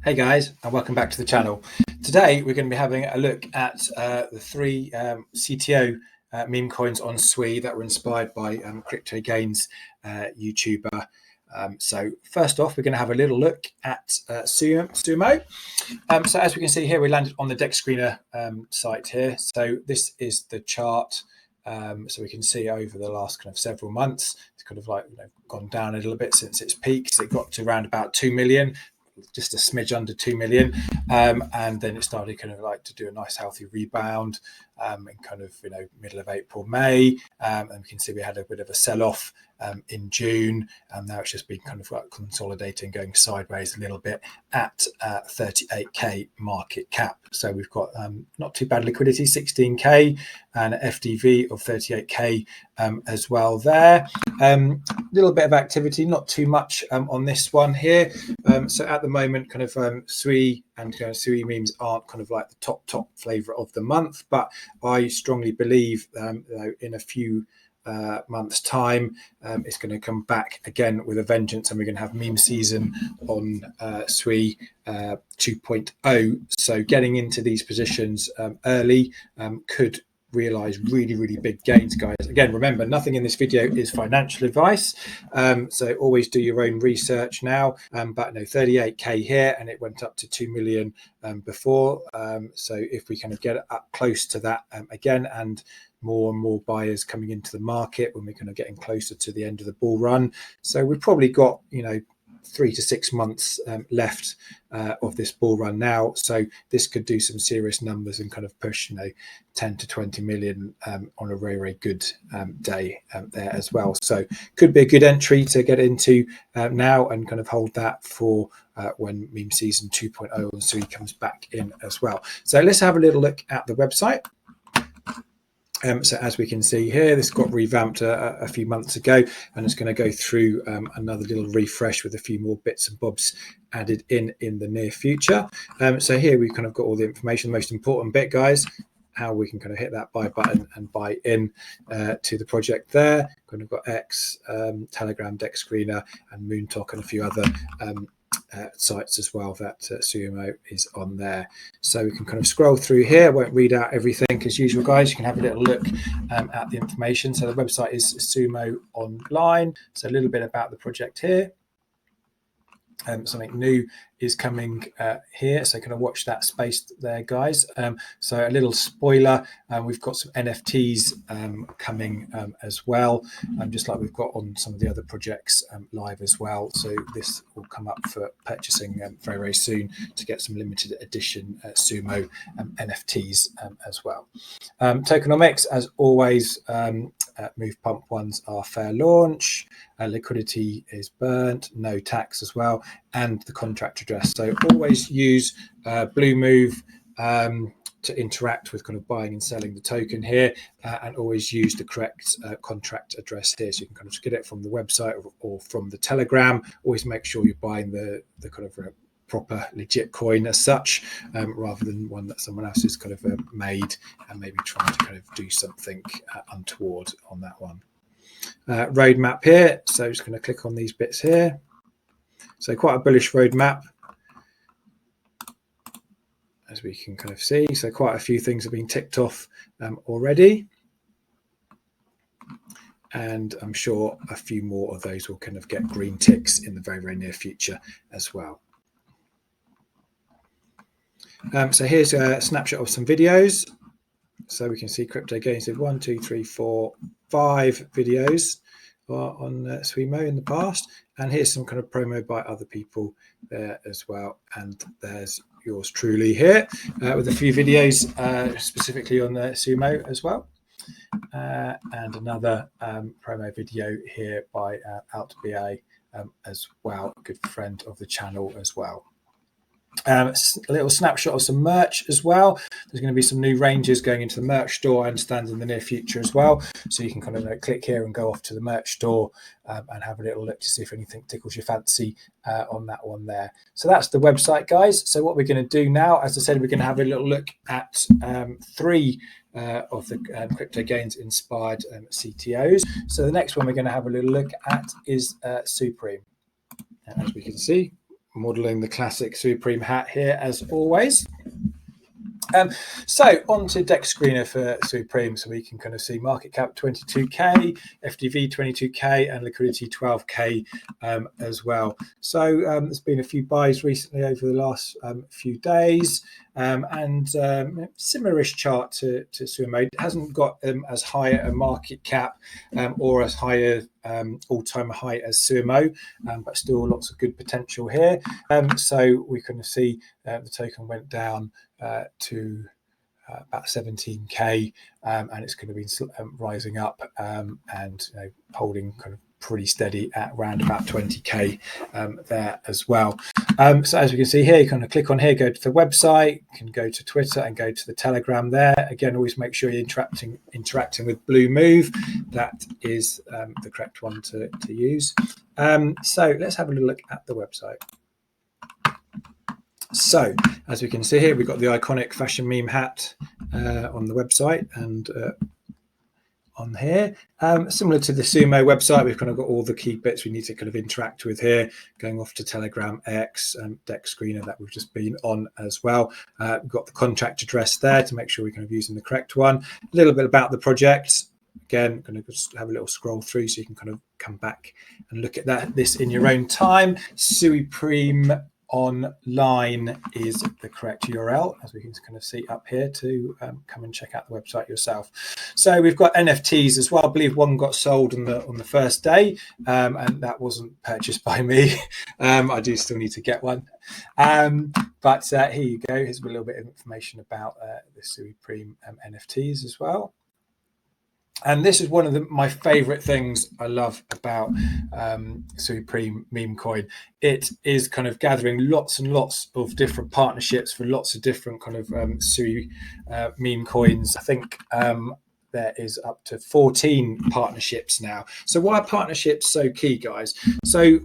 Hey guys, and welcome back to the channel. Today we're going to be having a look at the three CTO meme coins on Sui that were inspired by Crypto Gains YouTuber. So first off, we're going to have a little look at Suimo. So as we can see here, we landed on the deck screener site here. So this is the chart. So we can see over the last kind of several months, it's kind of like gone down a little bit since its peaks. It got to around about 2 million. Just a smidge under 2 million, and then it started kind of like to do a nice healthy rebound in kind of middle of April, May, and we can see we had a bit of a sell-off in June, and now it's just been kind of like consolidating, going sideways a little bit at 38k market cap. So we've got not too bad liquidity, 16k, and an FDV of 38k as well there. Little bit of activity, not too much on this one here. So at the moment, kind of Sui and Sui memes aren't kind of like the top flavor of the month, but I strongly believe in a few months time it's going to come back again with a vengeance, and we're going to have meme season on Sui 2.0. So getting into these positions early could realize really big gains, guys. Again, remember, nothing in this video is financial advice, so always do your own research now. But no, 38k here, and it went up to 2 million before, so if we kind of get up close to that again, and more buyers coming into the market when we're kind of getting closer to the end of the bull run, so we've probably got 3 to 6 months left of this bull run now. So this could do some serious numbers and kind of push 10 to 20 million on a very good day there as well. So could be a good entry to get into now and kind of hold that for when meme season 2.0 and Sui comes back in as well. So let's have a little look at the website. So as we can see here, this got revamped a few months ago, and it's going to go through another little refresh with a few more bits and bobs added in the near future. So here we've kind of got all the information. The most important bit, guys, how we can kind of hit that buy button and buy in to the project there. Kind of got X, Telegram, Deck Screener, and Moontalk, and a few other sites as well that Suimo is on there. So we can kind of scroll through here. I won't read out everything as usual, guys. You can have a little look at the information. So the website is Suimo.online. So a little bit about the project here. Something new is coming here, so kind of watch that space there, guys. So a little spoiler, we've got some NFTs coming as well, just like we've got on some of the other projects live as well. So this will come up for purchasing very soon to get some limited edition Suimo NFTs as well. Tokenomics, as always, move pump ones are fair launch, liquidity is burnt, no tax as well, and the contract address. So always use Blue Move to interact with kind of buying and selling the token here, and always use the correct contract address here. So you can kind of just get it from the website or from the Telegram. Always make sure you're buying the kind of proper legit coin as such, rather than one that someone else has kind of made and maybe trying to kind of do something untoward on that one. Roadmap here, so just going to click on these bits here. So quite a bullish roadmap, as we can kind of see. So quite a few things have been ticked off already, and I'm sure a few more of those will kind of get green ticks in the very near future as well. So here's a snapshot of some videos. So we can see Crypto Gains did 1, 2, 3, 4, 5 videos on Suimo in the past, and here's some kind of promo by other people there as well. And there's yours truly here with a few videos specifically on the Suimo as well, and another promo video here by OutBA as well, a good friend of the channel as well. A little snapshot of some merch as well. There's going to be some new ranges going into the merch store, I understand, in the near future as well. So you can kind of click here and go off to the merch store and have a little look to see if anything tickles your fancy on that one there. So that's the website, guys. So what we're going to do now, as I said, we're going to have a little look at 3 of the Crypto Gains inspired CTOs. So the next one we're going to have a little look at is Suipreme. As we can see, modeling the classic Suipreme hat here as always. So on to Deck Screener for Suipreme, so we can kind of see market cap 22k, FDV 22k, and liquidity 12k as well. So there's been a few buys recently over the last few days, and similar-ish chart to Suimo. It hasn't got as high a market cap or as high a all-time high as Suimo, but still lots of good potential here. So we can see the token went down to about 17k, and it's going to be rising up and holding kind of pretty steady at around about 20k there as well. So as we can see here, you kind of click on here, go to the website, you can go to Twitter and go to the Telegram there. Again, always make sure you're interacting with Blue Move. That is the correct one to use. So let's have a look at the website. So as we can see here, we've got the iconic fashion meme hat on the website, and on here, similar to the Suimo website, we've kind of got all the key bits we need to kind of interact with here, going off to Telegram, X, and Deck Screener that we've just been on as well. We've got the contract address there to make sure we're kind of using the correct one. A little bit about the project. Again, going to just have a little scroll through so you can kind of come back and look at this in your own time. Suipreme.online is the correct URL, as we can kind of see up here, to come and check out the website yourself. So we've got NFTs as well. I believe one got sold on the first day, and that wasn't purchased by me. I do still need to get one. But here you go. Here's a little bit of information about the Suipreme NFTs as well. And this is one of my favorite things I love about Suipreme Memecoin. It is kind of gathering lots and lots of different partnerships for lots of different kind of Sui meme coins. I think there is up to 14 partnerships now. So why are partnerships so key, guys? So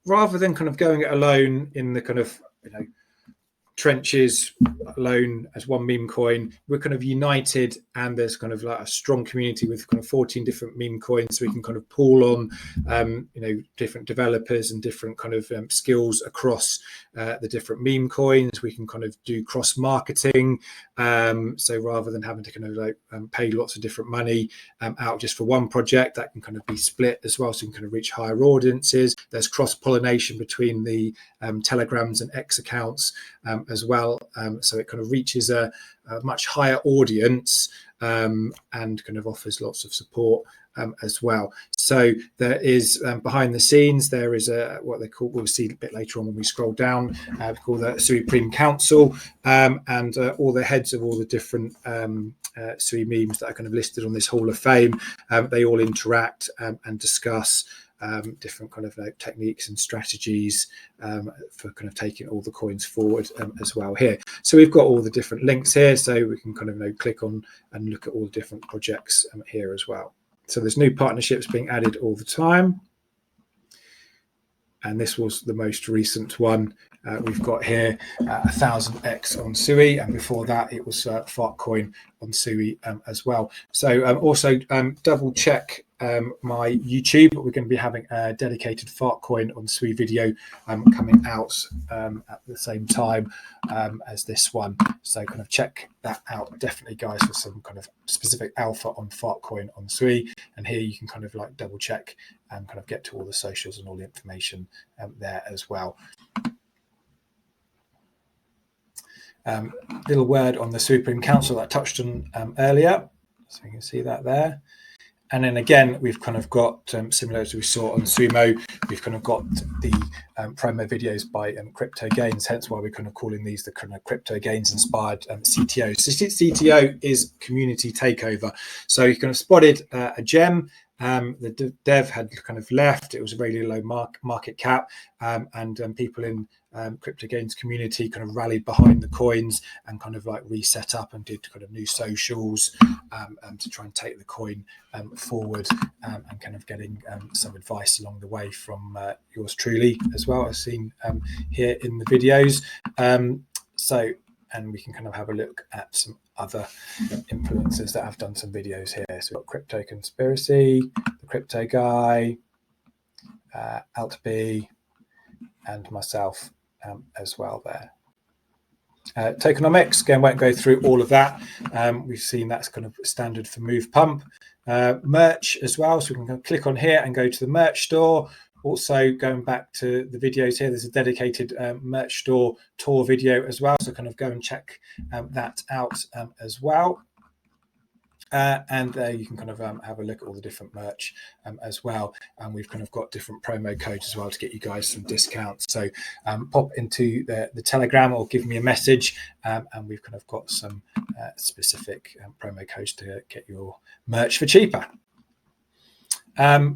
rather than kind of going it alone in the kind of, trenches alone as one meme coin, we're kind of united, and there's kind of like a strong community with kind of 14 different meme coins, so we can kind of pool on different developers and different kind of skills across the different meme coins. We can kind of do cross marketing, so rather than having to kind of like pay lots of different money out just for one project, that can kind of be split as well, so you can kind of reach higher audiences. There's cross pollination between the Telegrams and X accounts as well, so it kind of reaches a much higher audience and kind of offers lots of support as well. So there is behind the scenes, there is what they call, we'll see a bit later on when we scroll down, called the Suipreme Council, and all the heads of all the different Sui memes that are kind of listed on this Hall of Fame. They all interact and discuss different kind of techniques and strategies for kind of taking all the coins forward as well here. So we've got all the different links here, so we can kind of click on and look at all the different projects here as well. So there's new partnerships being added all the time, and this was the most recent one. We've got here 1000x on Sui, and before that it was Fartcoin on Sui as well. So also double check my YouTube. We're going to be having a dedicated Fartcoin on Sui video coming out at the same time as this one. So kind of check that out definitely, guys, for some kind of specific alpha on Fartcoin on Sui. And here you can kind of like double check and kind of get to all the socials and all the information there as well. Little word on the Suipreme Council that I touched on earlier, so you can see that there. And then again, we've kind of got, similar as we saw on Suimo, we've kind of got the promo videos by Crypto Gains, hence why we're kind of calling these the kind of Crypto Gains inspired CTOs. So CTO is community takeover. So you kind of spotted a gem. The dev had kind of left. It was a really low market cap, and people in Crypto Gains community kind of rallied behind the coins and kind of like reset up and did kind of new socials to try and take the coin forward, and kind of getting some advice along the way from yours truly as well, as seen here in the videos. And we can kind of have a look at some other influencers that have done some videos here. So we've got Crypto Conspiracy, the Crypto Guy, AltB, and myself as well there. Tokenomics, again, won't go through all of that. We've seen that's kind of standard for Move Pump. Merch as well, so we can click on here and go to the merch store. Also, going back to the videos here, there's a dedicated merch store tour video as well, so kind of go and check that out as well. And there you can kind of have a look at all the different merch as well. And we've kind of got different promo codes as well to get you guys some discounts. So pop into the Telegram or give me a message, and we've kind of got some specific promo codes to get your merch for cheaper.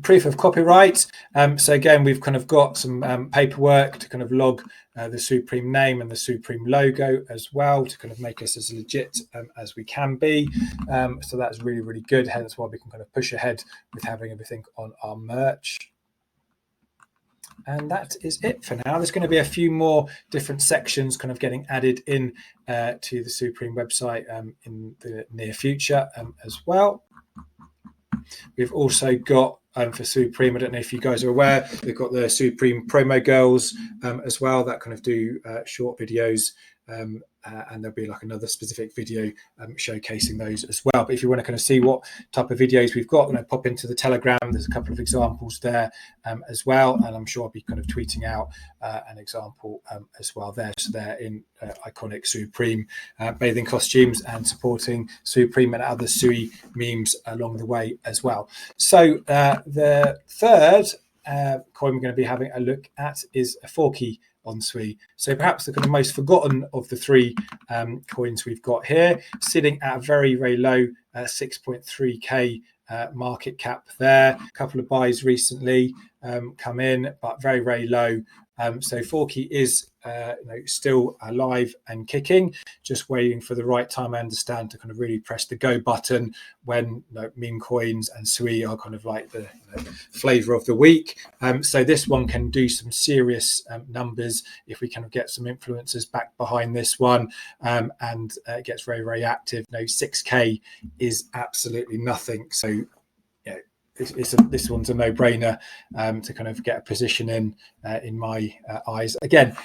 Proof of copyright. So again, we've kind of got some paperwork to kind of log the Suipreme name and the Suipreme logo as well to kind of make us as legit as we can be. So that's really, really good. Hence why we can kind of push ahead with having everything on our merch. And that is it for now. There's going to be a few more different sections kind of getting added in to the Suipreme website in the near future as well. We've also got for Suipreme, I don't know if you guys are aware, we've got the Suipreme promo girls as well that kind of do short videos, and there'll be like another specific video showcasing those as well. But if you want to kind of see what type of videos we've got, pop into the Telegram. There's a couple of examples there as well, and I'm sure I'll be kind of tweeting out an example as well there. So they're in iconic Suipreme bathing costumes and supporting Suipreme and other Sui memes along the way as well. So the third coin we're going to be having a look at is a Forky on Sui. So perhaps the kind of most forgotten of the three coins we've got here, sitting at a very, very low 6.3k market cap there. A couple of buys recently come in, but very, very low. So Forky is still alive and kicking, just waiting for the right time, I understand, to kind of really press the go button when meme coins and Sui are kind of like the flavor of the week. So this one can do some serious numbers if we kind of get some influencers back behind this one, and it gets very, very active. 6k is absolutely nothing. So this one's a no-brainer to kind of get a position in my eyes. Again,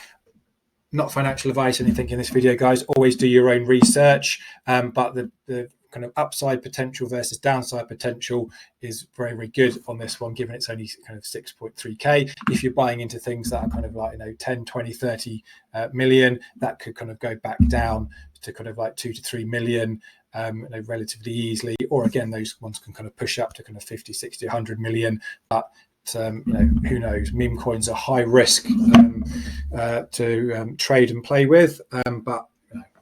not financial advice or anything in this video, guys. Always do your own research, but the kind of upside potential versus downside potential is very, very good on this one, given it's only kind of 6.3k. If you're buying into things that are kind of like 10, 20, 30 million, that could kind of go back down to kind of like 2 to 3 million relatively easily, or again, those ones can kind of push up to kind of 50, 60, 100 million. But who knows? Meme coins are high risk to trade and play with, but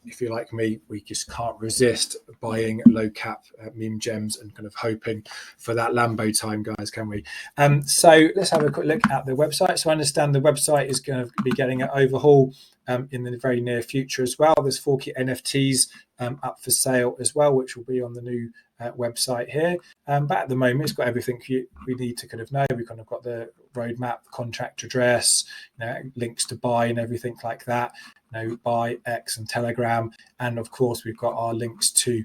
if you're like me, we just can't resist buying low cap meme gems and kind of hoping for that Lambo time, guys, can we? So let's have a quick look at the website. So I understand the website is going to be getting an overhaul in the very near future as well. There's Forky NFTs up for sale as well, which will be on the new website here. But at the moment, it's got everything we need to kind of know. We've kind of got the roadmap, contract address, links to buy and everything like that. Buy, X and Telegram. And of course, we've got our links to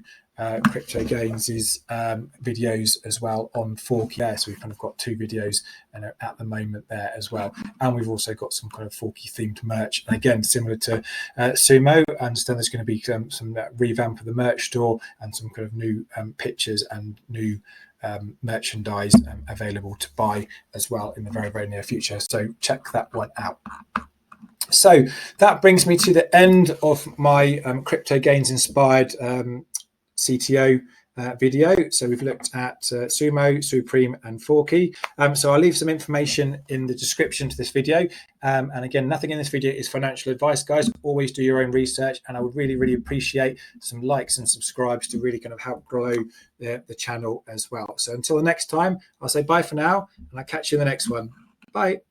Crypto Gains' videos as well on Forky there. So we've kind of got 2 videos at the moment there as well. And we've also got some kind of Forky themed merch. And again, similar to Sumo, I understand there's going to be some revamp of the merch store and some kind of new pictures and new merchandise available to buy as well in the very, very near future. So check that one out. So that brings me to the end of my Crypto Gains inspired CTO video. So we've looked at Suimo, Suipreme and Forky. So I'll leave some information in the description to this video. And again, nothing in this video is financial advice, guys. Always do your own research. And I would really, really appreciate some likes and subscribes to really kind of help grow the channel as well. So until the next time, I'll say bye for now, and I'll catch you in the next one. Bye.